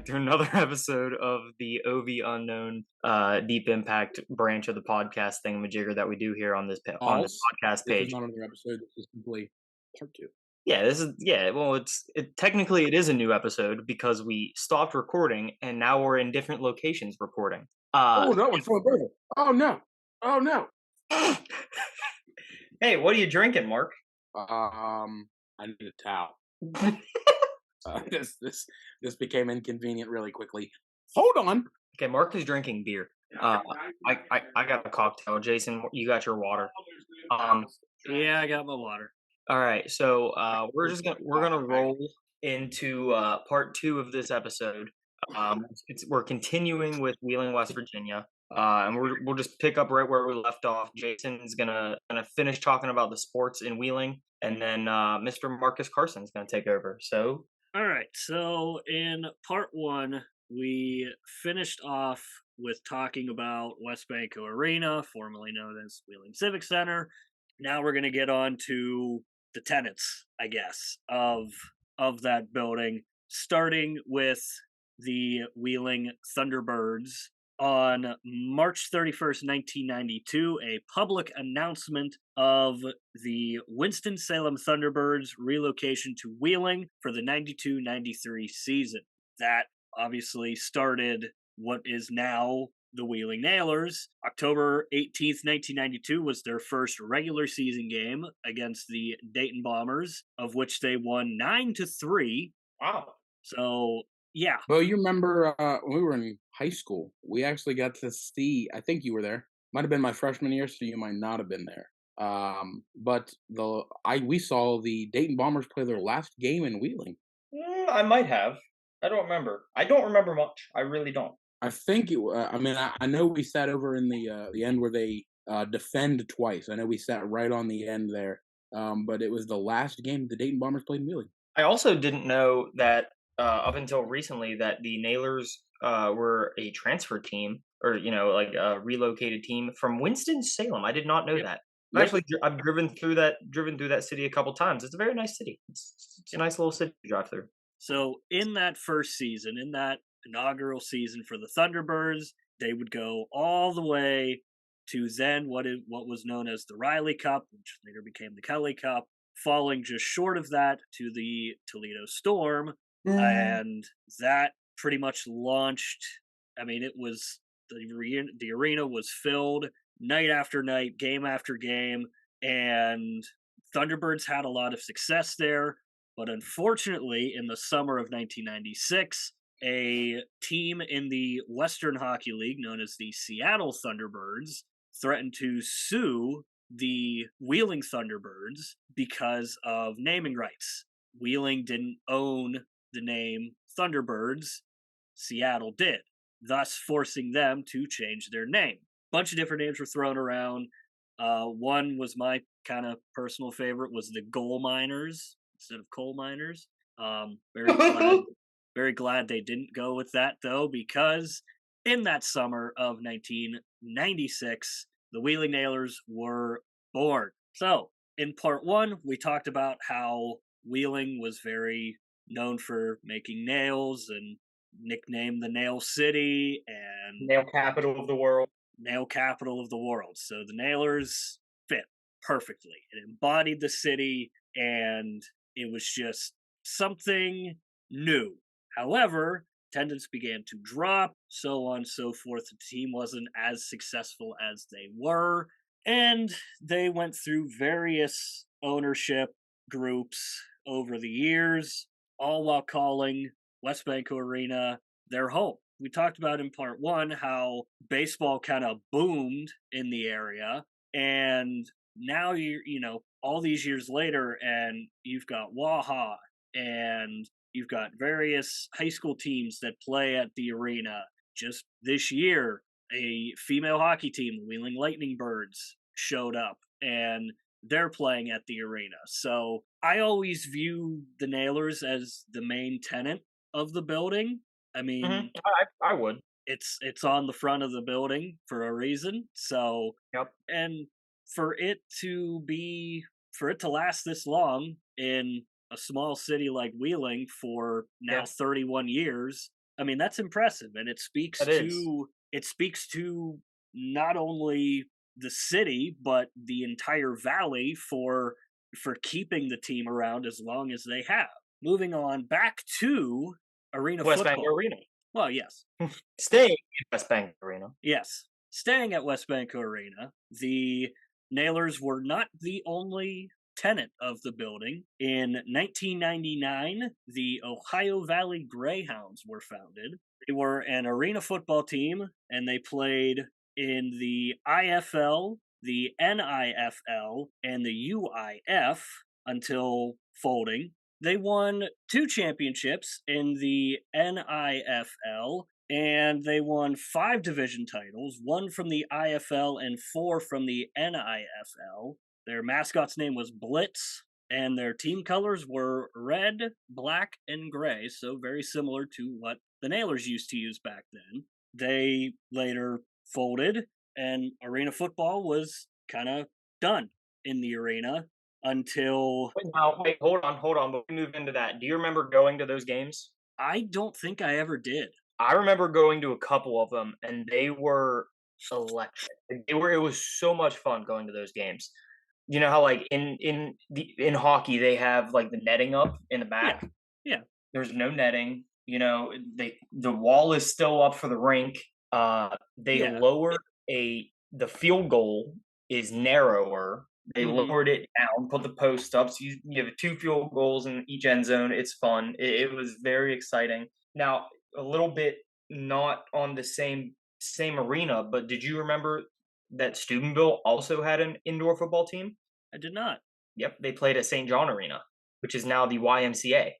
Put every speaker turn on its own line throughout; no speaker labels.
back to another episode of the OV Unknown Deep Impact branch of the podcast thingamajigger that we do here on on this
Pause.
podcast
This is
page.
not another episode. This is simply part two.
Yeah, this is yeah. Well, technically it is a new episode because we stopped recording and now we're in different locations recording.
Oh no, I'm falling over. Oh no. Oh no.
Hey, what are you drinking, Mark?
I need a towel. This became inconvenient really quickly. Hold on.
Okay, Mark is drinking beer. I got a cocktail. Jason, you got your water. Um,
Yeah, I got my water.
All right, so we're gonna roll into part two of this episode. We're continuing with Wheeling, West Virginia, and we'll just pick up right where we left off. Jason's gonna finish talking about the sports in Wheeling, and then Mr. Marcus Carson's gonna take over. So,
All right, so in part one, we finished off with talking about West Banco Arena, formerly known as Wheeling Civic Center. Now we're going to get on to the tenets, I guess, of that building, starting with the Wheeling Thunderbirds. On March 31st, 1992, a public announcement of the Winston-Salem Thunderbirds relocation to Wheeling for the 92-93 season. That obviously started what is now the Wheeling Nailers. October 18th, 1992 was their first regular season game against the Dayton Bombers, of which they won 9-3.
wow.
So, yeah.
Well, you remember when we were in high school, we actually got to see. I think you were there. Might have been my freshman year, so you might not have been there. But we saw the Dayton Bombers play their last game in Wheeling.
I might have. I don't remember. I don't remember much. I really don't.
I think it. I know we sat over in the end where they defend twice. I know we sat right on the end there. But it was the last game the Dayton Bombers played in Wheeling.
I also didn't know that up until recently that the Nailers were a transfer team, or like a relocated team from Winston Salem. I did not know that.
Yep.
I've driven through that city a couple times. It's a very nice city. It's a nice little city to drive through.
So in that first season, in that inaugural season for the Thunderbirds, they would go all the way to then what was known as the Riley Cup, which later became the Kelly Cup, falling just short of that to the Toledo Storm, and that pretty much launched. I mean, it was the arena was filled night after night, game after game, and Thunderbirds had a lot of success there. But unfortunately, in the summer of 1996, a team in the Western Hockey League known as the Seattle Thunderbirds threatened to sue the Wheeling Thunderbirds because of naming rights. Wheeling didn't own the name Thunderbirds, Seattle did, thus forcing them to change their name. Bunch of different names were thrown around. One was my kind of personal favorite, was the Gold Miners instead of coal miners. Very glad they didn't go with that though, because in that summer of 1996, the Wheeling Nailers were born. So in part one, we talked about how Wheeling was very known for making nails and nicknamed the Nail City and
Nail capital of the world.
Nail capital of the world. So the Nailers fit perfectly. It embodied the city and it was just something new. However, attendance began to drop, so on and so forth. The team wasn't as successful as they were, and they went through various ownership groups over the years, all while calling West Banco Arena their home. We talked about in part one how baseball kind of boomed in the area, and now all these years later, and you've got Waha, and you've got various high school teams that play at the arena. Just this year, a female hockey team, the Wheeling Lightning Birds, showed up, and they're playing at the arena. So I always view the Nailers as the main tenant of the building. I mean,
I would.
It's on the front of the building for a reason. So,
Yep.
and for it to last this long in a small city like Wheeling for now 31 years, I mean, that's impressive, and
That is.
it speaks to not only the city but the entire valley for keeping the team around as long as they have. Moving on back to arena
West Bank
football.
Arena.
Well, yes,
Staying in West Bank Arena.
yes. Staying at WesBanco Arena, the Nailers were not the only tenant of the building. In 1999, the Ohio Valley Greyhounds were founded. They were an arena football team, and they played in the IFL, the NIFL, and the UIF until folding. They won 2 championships in the NIFL, and they won 5 division titles, 1 from the IFL and 4 from the NIFL. Their mascot's name was Blitz, and their team colors were red, black, and gray, so very similar to what the Nailers used to use back then. They later folded, and arena football was kind of done in the arena until
Wait, hold on. Before we move into that, do you remember going to those games?
I don't think I ever did.
I remember going to a couple of them, and they were electric. It was so much fun going to those games. You know how like in hockey they have like the netting up in the back.
Yeah.
There's no netting. You know, the wall is still up for the rink. They
Yeah.
lowered the field goal is narrower. They lowered it down, put the post up, so you have 2 field goals in each end zone. It's fun. It was very exciting. Now, a little bit not on the same arena, but did you remember that Steubenville also had an indoor football team?
I did not.
Yep, they played at St. John Arena, which is now the YMCA.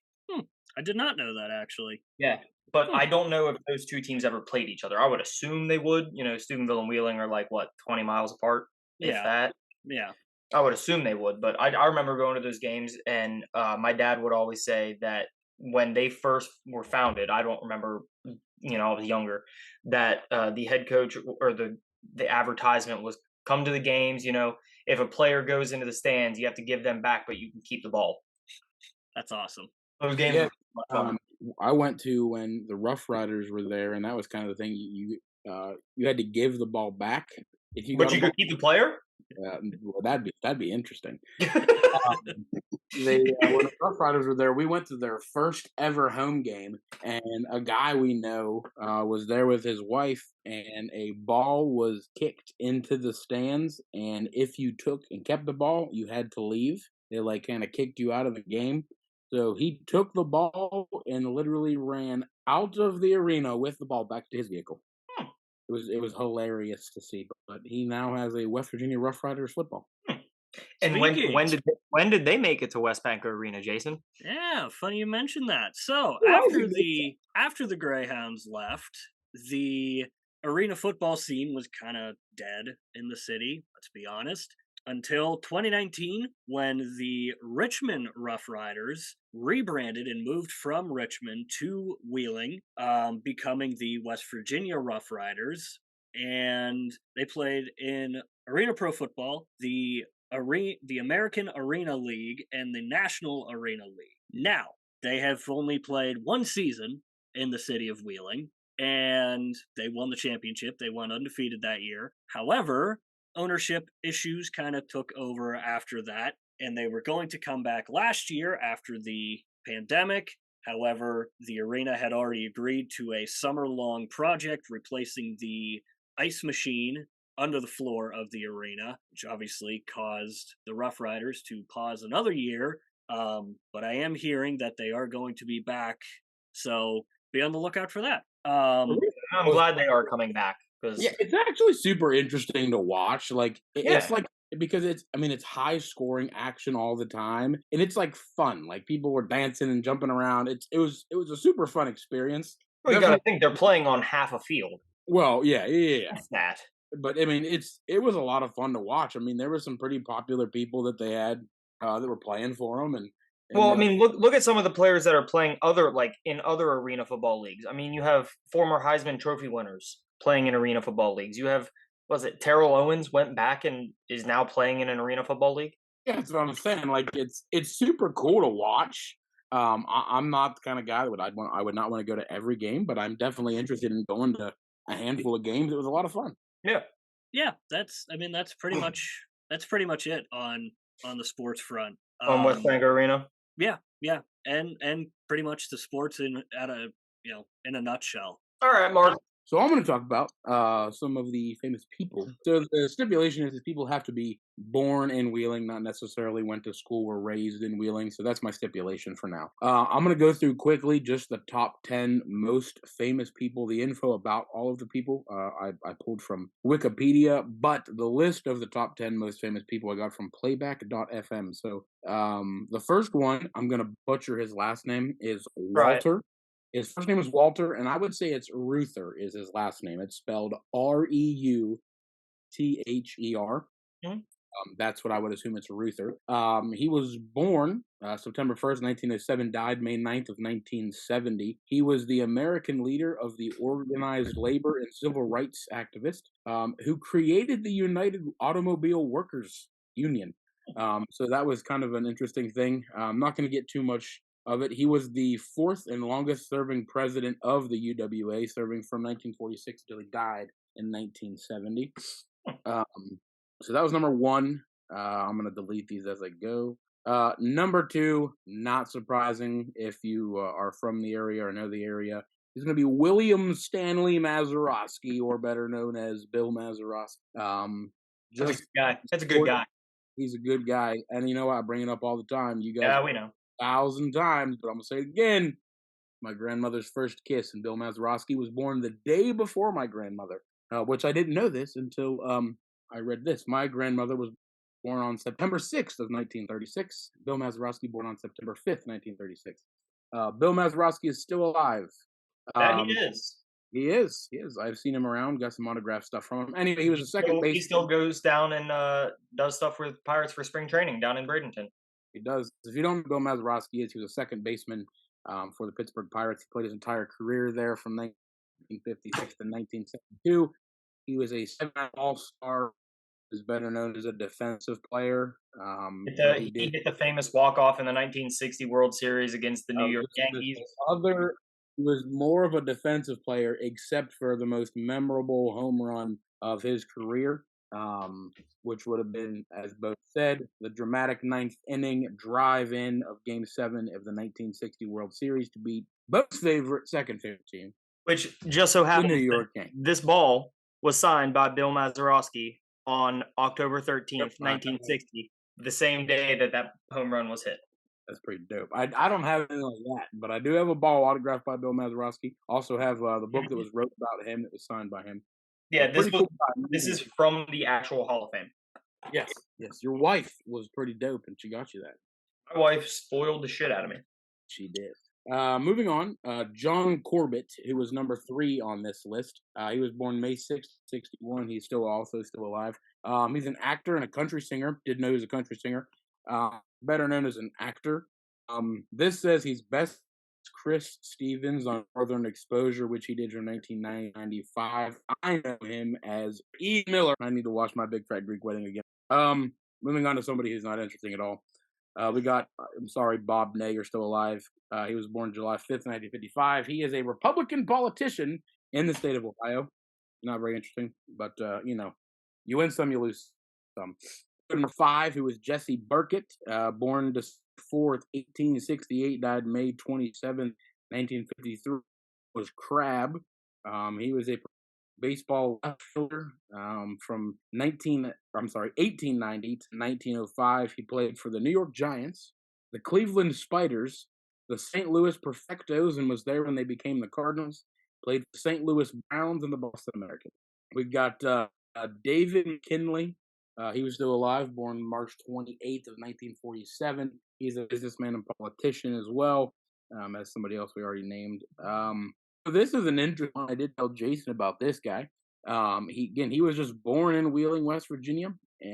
I did not know that, actually.
Yeah, but I don't know if those 2 teams ever played each other. I would assume they would. You know, Steubenville and Wheeling are like what 20 miles apart, if
Yeah.
that.
Yeah.
I would assume they would, but I remember going to those games, and my dad would always say that when they first were founded, I don't remember, you know, I was younger, that the head coach or the advertisement was come to the games. You know, if a player goes into the stands, you have to give them back, but you can keep the ball.
That's awesome.
Those games
Yeah,
were fun.
I went to when the Rough Riders were there, and that was kind of the thing. You had to give the ball back if you
But
got
you
a ball.
could keep the player?
Well, that'd be interesting. When the Rough Riders were there, we went to their first ever home game, and a guy we know was there with his wife, and a ball was kicked into the stands, and if you took and kept the ball, you had to leave. They like kind of kicked you out of the game. So he took the ball and literally ran out of the arena with the ball back to his vehicle. It was hilarious to see, but he now has a West Virginia Rough Riders football.
And when did they make it to West Bank Arena, Jason?
Yeah, funny you mentioned that. So
Why
after
would you
after the Greyhounds left, the arena football scene was kind of dead in the city. Let's be honest. Until 2019, when the Richmond Rough Riders rebranded and moved from Richmond to Wheeling, becoming the West Virginia Rough Riders, and they played in Arena Pro Football, the American Arena League, and the National Arena League. Now, they have only played 1 season in the city of Wheeling, and they won the championship. They went undefeated that year. However, ownership issues kind of took over after that, and they were going to come back last year after the pandemic. However, the arena had already agreed to a summer-long project replacing the ice machine under the floor of the arena, which obviously caused the Rough Riders to pause another year. But I am hearing that they are going to be back, so be on the lookout for that.
I'm glad they are coming back.
Yeah, it's actually super interesting to watch. Like it's
Yeah.
like because it's high scoring action all the time, and it's like fun. Like people were dancing and jumping around. It was a super fun experience.
Well, you gotta think they're playing on half a field.
Well, yeah.
That's that.
But I mean, it was a lot of fun to watch. I mean, there were some pretty popular people that they had that were playing for them, and
Well, I mean, look at some of the players that are playing in other arena football leagues. I mean, you have former Heisman Trophy winners playing in arena football leagues. You have, was it Terrell Owens went back and is now playing in an arena football league?
yeah, that's what I'm saying. Like it's super cool to watch. I'm not the kind of guy that I would not want to go to every game, but I'm definitely interested in going to a handful of games. It was a lot of fun.
Yeah.
Yeah, that's pretty much it on the sports front.
On West Bank Arena.
Yeah, yeah, and pretty much the sports in a nutshell.
All right, Mark.
So I'm going to talk about some of the famous people. So the stipulation is that people have to be born in Wheeling, not necessarily went to school or raised in Wheeling. So that's my stipulation for now. I'm going to go through quickly just the top 10 most famous people, the info about all of the people I pulled from Wikipedia, but the list of the top 10 most famous people I got from playback.fm. So the first one, I'm going to butcher his last name, is Walter. Right. His first name is Walter, and I would say it's Reuther is his last name. It's spelled Reuther.
Mm-hmm.
That's what I would assume it's Reuther. He was born September 1st, 1907, died May 9th of 1970. He was the American leader of the organized labor and civil rights activist who created the United Automobile Workers Union. So that was kind of an interesting thing. I'm not going to get too much of it. He was the fourth and longest serving president of the UWA, serving from 1946 until he died in 1970. So that was number one. I'm going to delete these as I go. Number two, not surprising if you are from the area or know the area, is going to be William Stanley Mazeroski, or better known as Bill Mazeroski.
That's a good guy. That's a good guy.
He's a good guy. And you know what? I bring it up all the time. You guys,
yeah, we know.
1,000 times, but I'm going to say it again. My grandmother's first kiss, and Bill Mazeroski was born the day before my grandmother, which I didn't know this until I read this. My grandmother was born on September 6th of 1936. Bill Mazeroski born on September 5th, 1936. Bill Mazeroski is still alive.
That he is.
He is. He is. I've seen him around. Got some autographed stuff from him. Anyway, he was a second baseman.
He still goes down and does stuff with Pirates for spring training down in Bradenton.
He does. If you don't know who Bill Mazeroski is, he was a second baseman for the Pittsburgh Pirates. He played his entire career there from 1956 to 1972. He was a seven-time All-Star. Is better known as a defensive player.
He hit the famous walk-off in the 1960 World Series against the New York Yankees.
He was more of a defensive player, except for the most memorable home run of his career, which would have been, as both said, the dramatic ninth inning drive-in of Game 7 of the 1960 World Series to beat both second favorite team.
Which just so happens
the New York Yankees.
This ball was signed by Bill Mazeroski on October 13th, 1960, the same day that home run was hit.
That's pretty dope. I don't have anything like that, but I do have a ball autographed by Bill Mazeroski. Also have the book that was wrote about him that was signed by him.
Yeah, this is from the actual Hall of Fame.
Yes. Your wife was pretty dope, and she got you that.
My wife spoiled the shit out of me.
She did. Moving on, John Corbett, who was number 3 on this list. He was born May 6th, 61. He's still alive. He's an actor and a country singer. Didn't know he was a country singer. Better known as an actor. This says he's best Chris Stevens on Northern Exposure, which he did from 1995. I know him as E. Miller. I need to watch My Big Fat Greek Wedding again. Moving on to somebody who's not interesting at all. We got, Bob Ney, you're still alive. He was born July 5th, 1955. He is a Republican politician in the state of Ohio. Not very interesting, but, you win some, you lose some. Number 5, who was Jesse Burkett, born December 4th, 1868, died May 27th, 1953, was Crab. He was a baseball left fielder from 1890 to 1905. He played for the New York Giants, the Cleveland Spiders, the St. Louis Perfectos, and was there when they became the Cardinals. Played for St. Louis Browns and the Boston Americans. We got David McKinley. He was still alive, born March 28th of 1947. He's a businessman and politician as well, as somebody else we already named. This is an interesting one. I did tell Jason about this guy. He was just born in Wheeling, West Virginia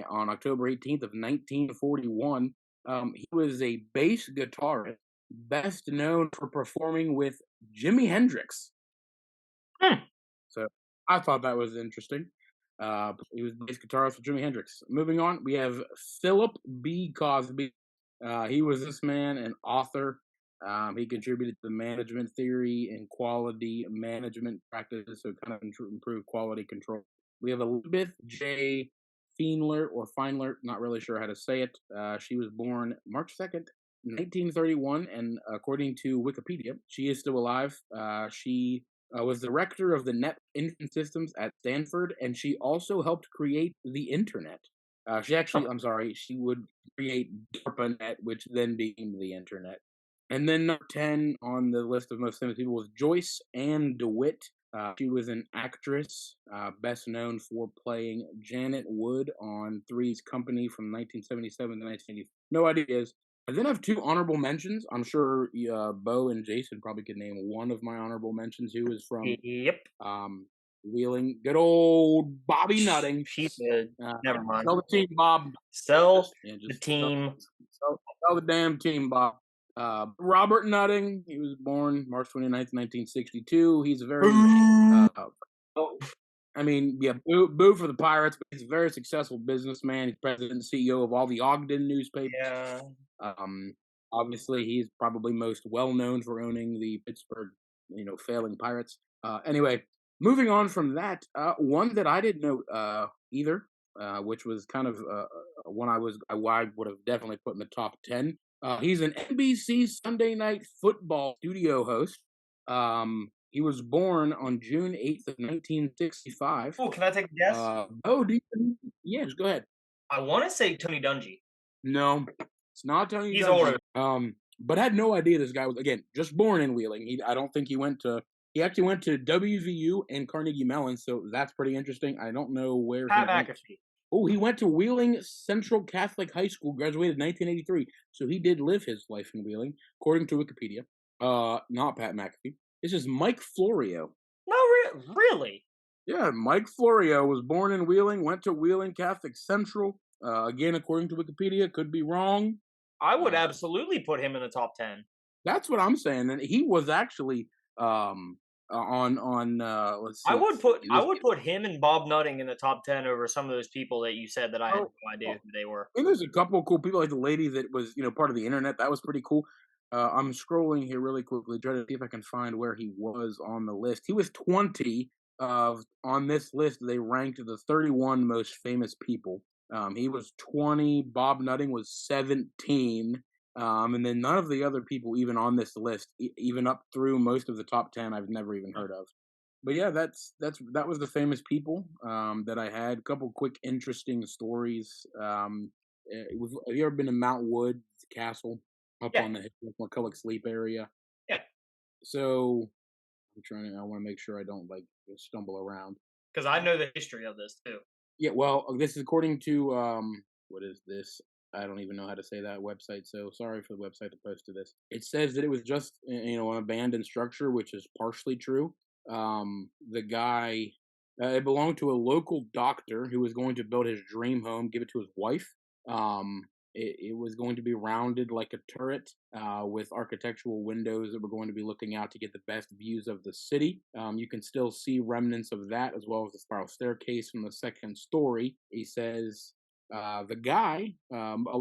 on October 18th of 1941. He was a bass guitarist, best known for performing with Jimi Hendrix. So I thought that was interesting. He was the bass guitarist for Jimi Hendrix. Moving on, we have Philip B. Cosby. He was this man, an author, He contributed to management theory and quality management practices, so kind of improve quality control. We have Elizabeth J. Feinler or Feinler, not really sure how to say it. She was born March 2nd, 1931, and according to Wikipedia, she is still alive. She was director of the Net Infant Systems at Stanford, and she also helped create the internet. I'm sorry, she would create DARPANET, which then became the internet. And then number 10 on the list of most famous people was Joyce Ann DeWitt. She was an actress, best known for playing Janet Wood on Three's Company from 1977 to 1980. No ideas. I then have two honorable mentions. I'm sure Bo and Jason probably could name one of my honorable mentions who is from
Yep.
Wheeling. Good old Bobby Nutting.
She's good. Never mind.
Sell the team, Bob.
Sell the team.
Sell the damn team, Bob. Robert Nutting, he was born March 29th, 1962. He's a very, boo for the Pirates, but he's a very successful businessman. He's president and CEO of all the Ogden newspapers.
Yeah.
Obviously, he's probably most well known for owning the Pittsburgh, failing Pirates. Anyway, moving on from that, one that I didn't know either, which was kind of one I would have definitely put in the top 10. He's an NBC Sunday Night Football studio host. He was born on June 8th of 1965.
Oh, can I take a guess?
Yes, go ahead.
I want to say Tony Dungy.
No, it's not Tony Dungy.
He's older.
But I had no idea this guy was, again, just born in Wheeling. I don't think he actually went to WVU and Carnegie Mellon, so that's pretty interesting. I don't know where
Pat McAfee.
Oh, he went to Wheeling Central Catholic High School, graduated in 1983. So he did live his life in Wheeling, according to Wikipedia. Not Pat McAfee. This is Mike Florio.
No, really?
Yeah, Mike Florio was born in Wheeling, went to Wheeling Catholic Central. Again, according to Wikipedia, could be wrong.
I would absolutely put him in the top 10.
That's what I'm saying. And he was actually let's see.
I would put him and Bob Nutting in the top 10 over some of those people that you said that I had no idea who they were.
I think there's a couple of cool people, like the lady that was part of the internet. That was pretty cool. I'm scrolling here really quickly, trying to see if I can find where he was on the list. He was 20 on this list. They ranked the 31 most famous people. He was 20. Bob Nutting was 17. And then none of the other people even on this list, even up through most of the top 10, I've never even heard of. But yeah, that was the famous people that I had. A couple quick interesting stories. Have you ever been to Mount Wood Castle up on the McCulloch Sleep area?
Yeah.
So I want to make sure I don't stumble around.
Because I know the history of this too.
Yeah, well, this is according to what is this? I don't even know how to say that website, so sorry for the website that posted this. It says that it was just an abandoned structure, which is partially true. The guy, it belonged to a local doctor who was going to build his dream home, give it to his wife. It was going to be rounded like a turret with architectural windows that were going to be looking out to get the best views of the city. You can still see remnants of that, as well as the spiral staircase from the second story. He says the guy,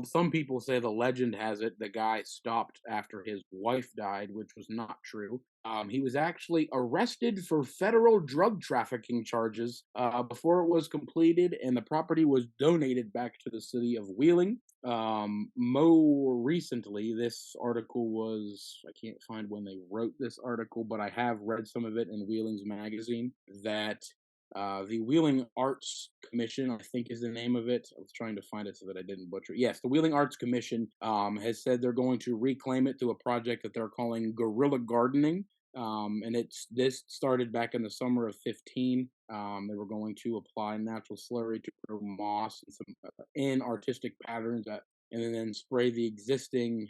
some people say the legend has it, the guy stopped after his wife died, which was not true. He was actually arrested for federal drug trafficking charges before it was completed, and the property was donated back to the city of Wheeling. More recently, this article was, I can't find when they wrote this article, but I have read some of it in Wheeling's magazine, that the Wheeling Arts Commission, I think is the name of it. I was trying to find it so that I didn't butcher it. Yes, the Wheeling Arts Commission has said they're going to reclaim it through a project that they're calling Guerrilla Gardening. And this started back in the summer of 15. They were going to apply natural slurry to grow moss and some artistic patterns, and then spray the existing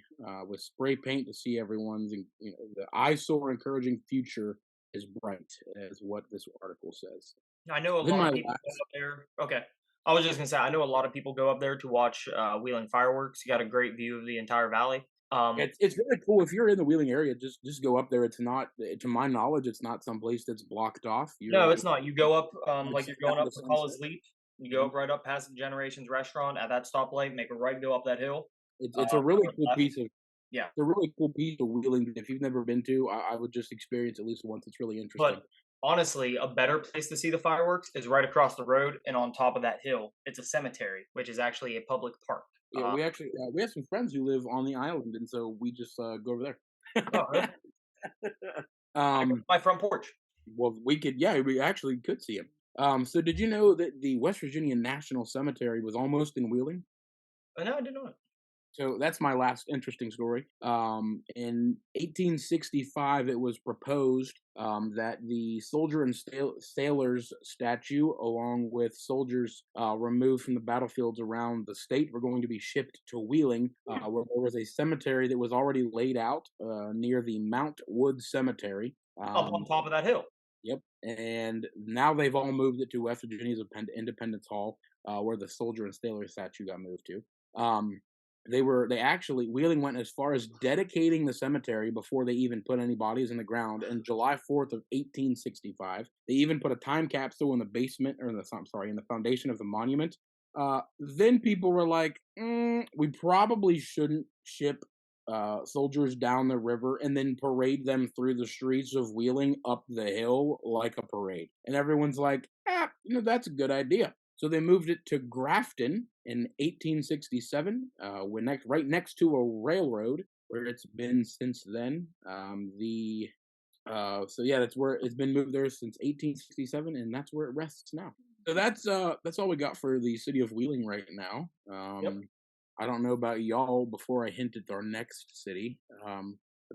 with spray paint to see everyone's. The eyesore encouraging future is bright, is what this article says.
I know a lot of people go up there. Okay. I was just going to say, I know a lot of people go up there to watch Wheeling fireworks. You got a great view of the entire valley.
It's really cool. If you're in the Wheeling area, just go up there. It's not, to my knowledge, it's not someplace that's blocked off.
No, it's not. You go up like you're going up to College Leap. You go up right up past the Generations restaurant at that stoplight, make a right, go up that hill.
It's a really cool piece of
Yeah.
It's a really cool piece of Wheeling that if you've never been to, I would just experience at least once. It's really interesting.
But honestly, a better place to see the fireworks is right across the road and on top of that hill. It's a cemetery, which is actually a public park.
Yeah, we actually we have some friends who live on the island, and so we just go over
Oh, really?
there. um,
My front porch.
well, we actually could see him. So did you know that the West Virginia National Cemetery was almost in Wheeling?
Oh, no, I didn't know it.
So that's my last interesting story. In 1865, it was proposed that the soldier and sailors statue, along with soldiers removed from the battlefields around the state, were going to be shipped to Wheeling, where there was a cemetery that was already laid out near the Mount Wood Cemetery.
Up on top of that hill.
Yep. And now they've all moved it to West Virginia's Independence Hall, where the soldier and sailor statue got moved to. Wheeling went as far as dedicating the cemetery before they even put any bodies in the ground. And July 4th of 1865, they even put a time capsule in the basement, or in the foundation of the monument. Then people were like, we probably shouldn't ship soldiers down the river and then parade them through the streets of Wheeling up the hill like a parade. And everyone's like, that's a good idea. So they moved it to Grafton in 1867, right next to a railroad, where it's been since then. That's where it's been moved there since 1867, and that's where it rests now. So that's all we got for the city of Wheeling right now.
Yep.
I don't know about y'all. Before I hint at our next city, I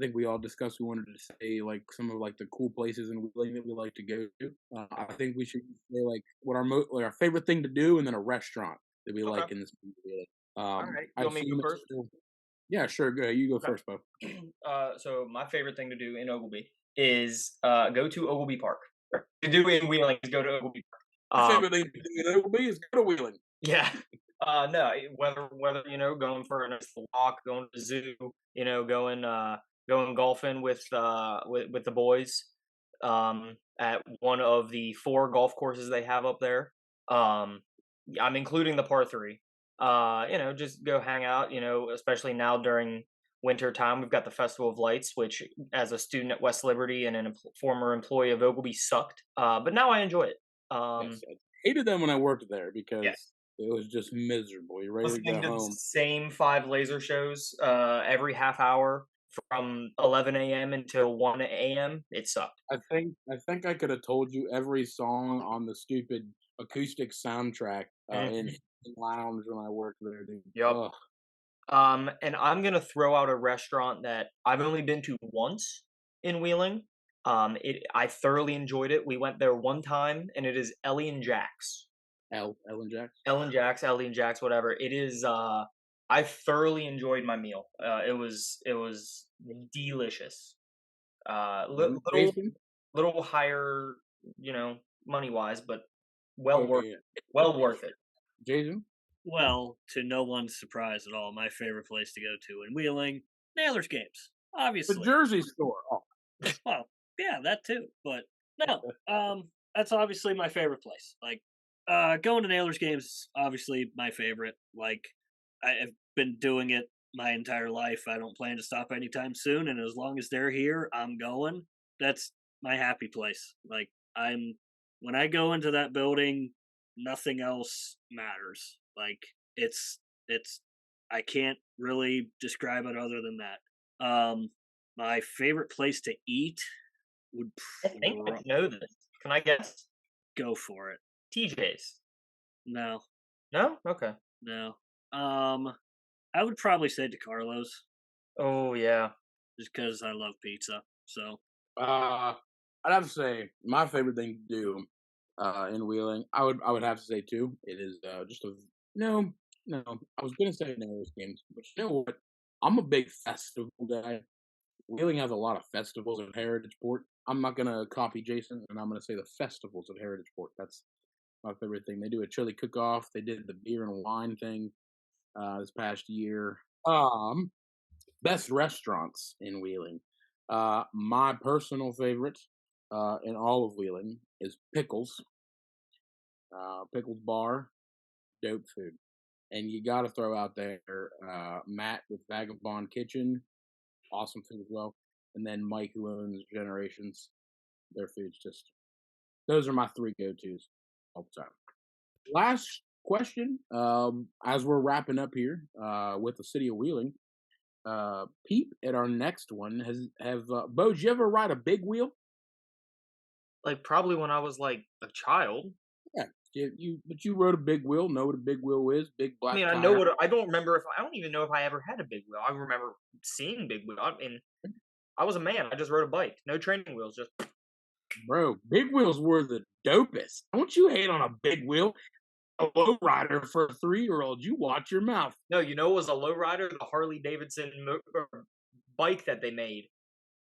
think we all discussed we wanted to say like some of like the cool places in Wheeling that we like to go to. I think we should say like what our favorite thing to do, and then a restaurant that we like in this Wheeling.
All right. You want me to go first?
Yeah, sure. Go ahead. You go first, Bo.
So my favorite thing to do in Oglebay is go to Oglebay Park. To do in Wheeling is go to Oglebay Park.
My favorite thing to do in Oglebay is go to Wheeling.
Yeah. No, whether going for a nice walk, going to the zoo, going golfing with the boys at one of the 4 golf courses they have up there. I'm including the par 3. Just go hang out. Especially now during winter time, we've got the Festival of Lights, which as a student at West Liberty and former employee of Oglebay sucked. But now I enjoy it.
Yes, I hated them when I worked there because it was just miserable. You're ready
listening
to go
to
home.
The same 5 laser shows every half hour from 11 a.m. until 1 a.m. It sucked.
I think I could have told you every song on the stupid acoustic soundtrack in lounge when I worked there, dude.
Yep. And I'm gonna throw out a restaurant that I've only been to once in Wheeling. I thoroughly enjoyed it. We went there one time, and it is Ellie and Jack's.
Ellen
Jack's, whatever. It is. I thoroughly enjoyed my meal. It was delicious. Little higher, money wise, but worth it.
Jason?
Well, to no one's surprise at all, my favorite place to go to in Wheeling, Naylor's Games, obviously.
The Jersey store. Oh.
Well, yeah, that too. But no, that's obviously my favorite place. Like, going to Naylor's Games is obviously my favorite. Like, I've been doing it my entire life. I don't plan to stop anytime soon, and as long as they're here, I'm going. That's my happy place. Like, when I go into that building, nothing else matters. Like, it's I can't really describe it other than that. My favorite place to eat would
I think I know this. Can I guess?
Go for it.
TJ's.
No.
No? Okay.
No. I would probably say DeCarlo's.
Oh yeah.
Just because I love pizza. So.
I'd have to say my favorite thing to do in Wheeling. I would have to say too. It is just a no. I was gonna say Naylor's Games, but you know what? I'm a big festival guy. Wheeling has a lot of festivals at Heritage Port. I'm not gonna copy Jason, and I'm gonna say the festivals at Heritage Port. That's my favorite thing. They do a chili cook-off. They did the beer and wine thing this past year. Best restaurants in Wheeling. My personal favorite in all of Wheeling is Pickles. Pickles Bar, dope food. And you got to throw out there Matt with Vagabond Kitchen. awesome food as well. And then Mike, who owns Generations, their food's just, those are my 3 go-tos all the time. Last question, as we're wrapping up here with the city of Wheeling, Peep at our next one Bo, did you ever ride a big wheel?
Like probably when I was like a child.
Yeah, but you rode a big wheel. Know what a big wheel is? Big black.
I mean, I know what I don't remember if I don't even know if I ever had a big wheel. I remember seeing big wheel. I mean, I was a man. I just rode a bike, no training wheels, just.
Bro, big wheels were the dopest. Don't you hate on a big wheel? A low rider for a 3-year-old. You watch your mouth.
No, you know, it was a low rider, the Harley Davidson bike that they made.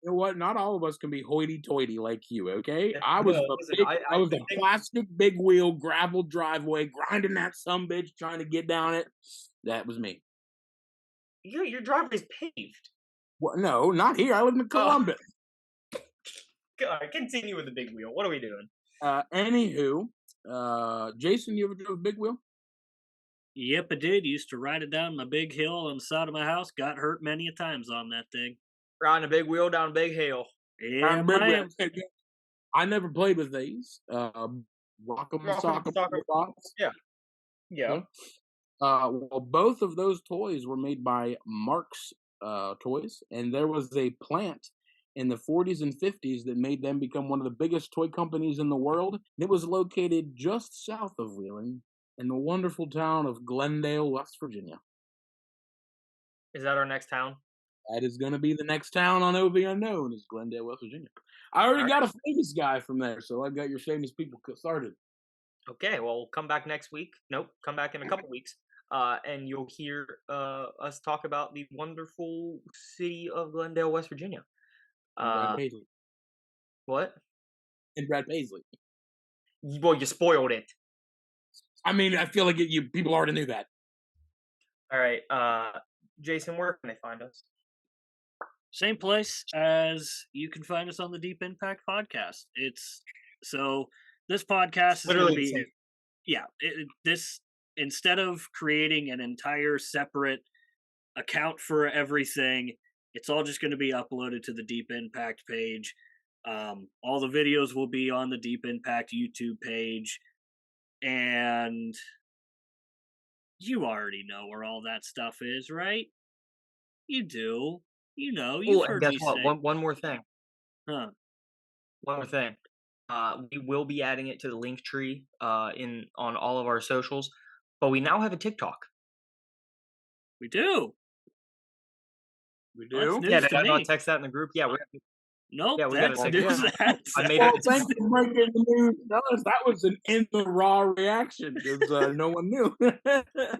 You know what? Not all of us can be hoity-toity like you. Okay,
Yeah,
I was
no,
the
listen,
big.
I
I was the
think-
plastic big wheel gravel driveway, grinding that sumbitch, trying to get down it. That was me.
Your driveway's paved.
Well, no, not here. I live in Columbus.
God, continue with the big wheel. What are we doing?
Anywho, Jason, you ever drove a big wheel?
Yep, I did. Used to ride it down my big hill on the side of my house. Got hurt many a times on that thing.
Riding a big wheel down a big hill.
Yeah,
Big
man.
wheel. I never played with these. Rock 'em, sock 'em,
Sock 'em.
box.
Yeah.
Well, both of those toys were made by Mark's Toys, and there was a plant in the 40s and 50s that made them become one of the biggest toy companies in the world. And it was located just south of Wheeling in the wonderful town of Glendale, West Virginia.
Is that our next town?
That is going to be the next town on OV Unknown is Glendale, West Virginia. I already got a famous guy from there, so I got your famous people started.
Okay, well, come back next week. Nope, come back in a couple weeks. And you'll hear us talk about the wonderful city of Glendale, West Virginia.
Brad Paisley.
What?
And Brad Paisley.
Well, you spoiled it.
I mean, I feel like people already knew that.
All right, Jason, where can they find us?
Same place as you can find us on the Deep Impact podcast. This podcast is going to be, this instead of creating an entire separate account for everything, it's all just going to be uploaded to the Deep Impact page. All the videos will be on the Deep Impact YouTube page, and you already know where all that stuff is, right? You do. You know, you've heard
guess
me
what?
say.
One more thing.
Huh.
One more thing. We will be adding it to the link tree on all of our socials, but we now have a TikTok.
We do.
We
Well, that's
do?
news
Yeah, did
to
I not
me.
text that in the group? Yeah,
Nope,
Yeah, we gotta
that's
check
news.
it
That's,
I made
Well,
it.
thanks for breaking the news. That was an in the raw reaction because no one knew.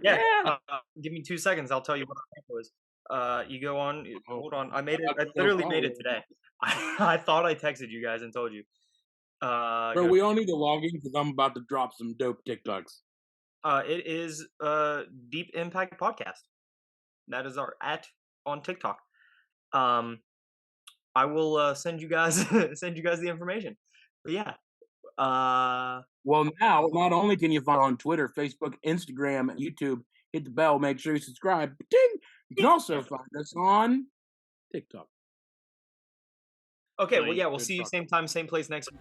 Yeah. Give me 2 seconds. I'll tell you what it was. You go on. Hold on. I made it. I literally made it today. I thought I texted you guys and told you.
Bro, we all need to log in because I'm about to drop some dope TikToks.
It is Deep Impact Podcast. That is our on TikTok. I will send you guys the information. But yeah.
Well, now not only can you find on Twitter, Facebook, Instagram, YouTube, hit the bell, make sure you subscribe. Ding! You can also find us on TikTok.
Okay. Well,
Nice.
yeah. We'll
Good
see you
talk.
same time, same place next week.